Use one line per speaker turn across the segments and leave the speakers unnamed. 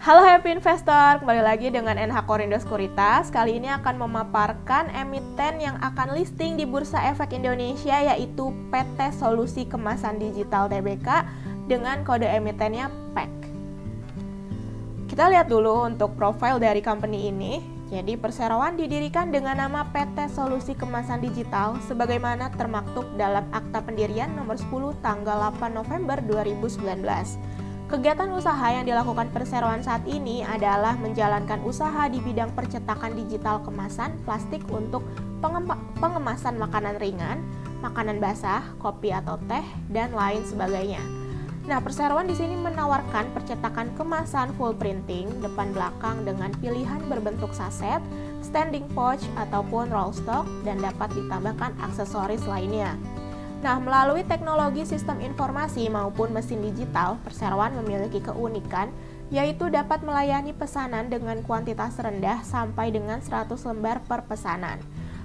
Halo Happy Investor, kembali lagi dengan NH Korindo Sekuritas. Kali ini akan memaparkan emiten yang akan listing di Bursa Efek Indonesia, yaitu PT Solusi Kemasan Digital Tbk dengan kode emitennya PEK. Kita lihat dulu untuk profil dari company ini. Jadi perseroan didirikan dengan nama PT Solusi Kemasan Digital sebagaimana termaktub dalam Akta Pendirian nomor 10 tanggal 8 November 2019. Kegiatan usaha yang dilakukan perseroan saat ini adalah menjalankan usaha di bidang percetakan digital kemasan plastik untuk pengemasan makanan ringan, makanan basah, kopi atau teh, dan lain sebagainya. Nah, perseroan di sini menawarkan percetakan kemasan full printing depan belakang dengan pilihan berbentuk saset, standing pouch ataupun roll stock dan dapat ditambahkan aksesoris lainnya. Nah, melalui teknologi sistem informasi maupun mesin digital, perseroan memiliki keunikan yaitu dapat melayani pesanan dengan kuantitas rendah sampai dengan 100 lembar per pesanan.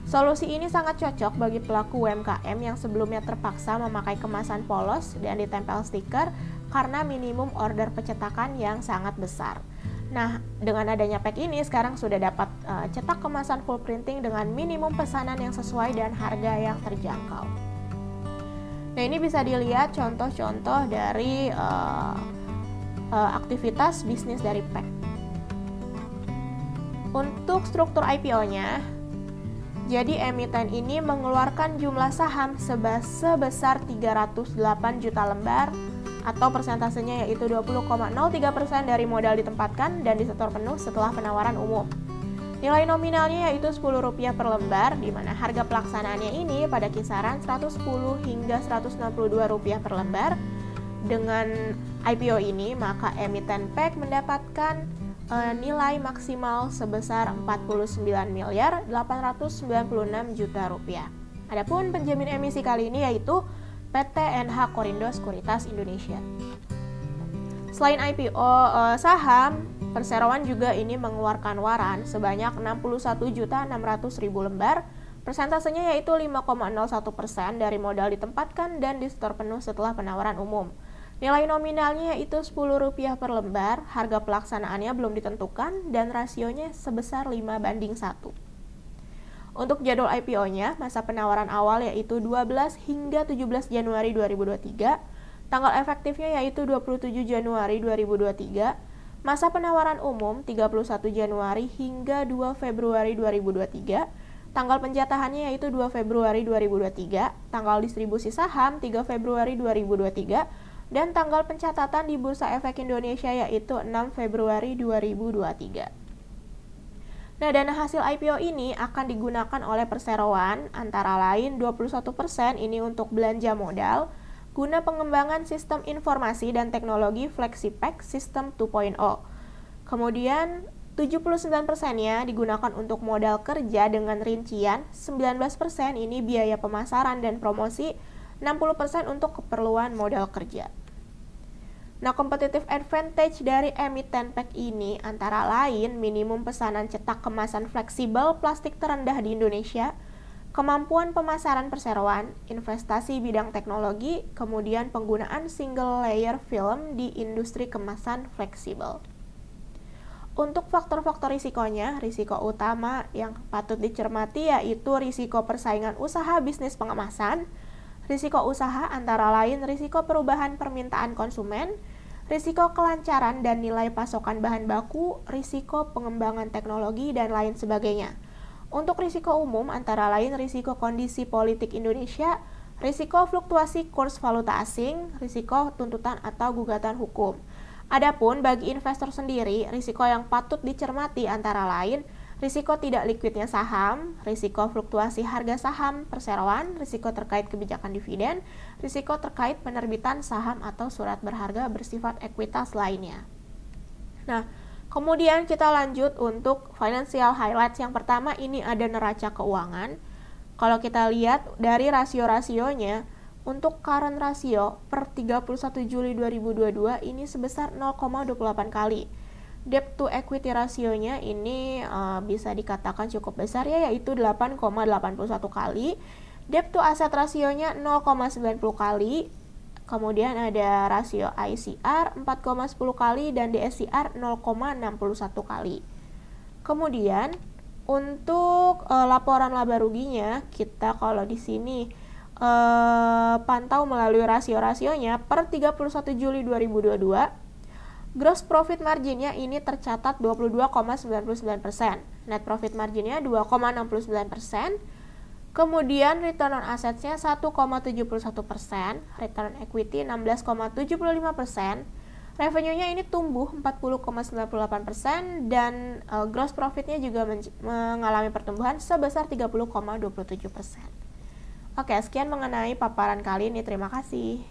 Solusi ini sangat cocok bagi pelaku UMKM yang sebelumnya terpaksa memakai kemasan polos dan ditempel stiker karena minimum order percetakan yang sangat besar. Nah, dengan adanya PEK ini sekarang sudah dapat cetak kemasan full printing dengan minimum pesanan yang sesuai dan harga yang terjangkau. Nah, ini bisa dilihat contoh-contoh dari aktivitas bisnis dari PEK. Untuk struktur IPO-nya, jadi emiten ini mengeluarkan jumlah saham sebesar 308 juta lembar atau persentasenya yaitu 20,03% dari modal ditempatkan dan disetor penuh setelah penawaran umum. Nilai nominalnya yaitu Rp10 per lembar, di mana harga pelaksanaannya ini pada kisaran Rp110 hingga Rp162 per lembar. Dengan IPO ini, maka emiten PEK mendapatkan nilai maksimal sebesar Rp49.896 juta. Adapun penjamin emisi kali ini yaitu PT NH Korindo Sekuritas Indonesia. Selain IPO saham, perseroan juga ini mengeluarkan waran sebanyak 61.600.000 lembar, persentasenya yaitu 5,01% dari modal ditempatkan dan disetor penuh setelah penawaran umum. Nilai nominalnya yaitu Rp10 per lembar, harga pelaksanaannya belum ditentukan dan rasionya sebesar 5:1. Untuk jadwal IPO-nya, masa penawaran awal yaitu 12 hingga 17 Januari 2023, tanggal efektifnya yaitu 27 Januari 2023, masa penawaran umum 31 Januari hingga 2 Februari 2023, tanggal penjatahannya yaitu 2 Februari 2023, tanggal distribusi saham 3 Februari 2023, dan tanggal pencatatan di Bursa Efek Indonesia yaitu 6 Februari 2023. Nah, dana hasil IPO ini akan digunakan oleh perseroan antara lain 21% ini untuk belanja modal, guna pengembangan sistem informasi dan teknologi FlexiPack System 2.0. Kemudian 79%-nya digunakan untuk modal kerja dengan rincian, 19% ini biaya pemasaran dan promosi, 60% untuk keperluan modal kerja. Nah, competitive advantage dari emiten PEK ini antara lain minimum pesanan cetak kemasan fleksibel plastik terendah di Indonesia, kemampuan pemasaran perseroan, investasi bidang teknologi, kemudian penggunaan single layer film di industri kemasan fleksibel. Untuk faktor-faktor risikonya, risiko utama yang patut dicermati yaitu risiko persaingan usaha bisnis pengemasan, risiko usaha antara lain risiko perubahan permintaan konsumen, risiko kelancaran dan nilai pasokan bahan baku, risiko pengembangan teknologi, dan lain sebagainya. Untuk risiko umum antara lain risiko kondisi politik Indonesia, risiko fluktuasi kurs valuta asing, risiko tuntutan atau gugatan hukum. Adapun bagi investor sendiri, risiko yang patut dicermati antara lain risiko tidak likuidnya saham, risiko fluktuasi harga saham perseroan, risiko terkait kebijakan dividen, risiko terkait penerbitan saham atau surat berharga bersifat ekuitas lainnya. Nah, kemudian kita lanjut untuk financial highlights. Yang pertama ini ada neraca keuangan. Kalau kita lihat dari rasio-rasionya, untuk current rasio per 31 Juli 2022 ini sebesar 0,28 kali. Debt to equity rasionya ini bisa dikatakan cukup besar ya, yaitu 8,81 kali. Debt to asset rasionya 0,90 kali. Kemudian ada rasio ICR 4,10 kali dan DSCR 0,61 kali. Kemudian untuk laporan laba ruginya, kita kalau di sini pantau melalui rasio-rasionya per 31 Juli 2022. Gross profit marginnya ini tercatat 22,99%. Net profit marginnya 2,69%. Kemudian return on assets-nya 1,71%, return on equity 16,75%, revenue-nya ini tumbuh 40,98% dan gross profit-nya juga mengalami pertumbuhan sebesar 30,27%. Oke, sekian mengenai paparan kali ini. Terima kasih.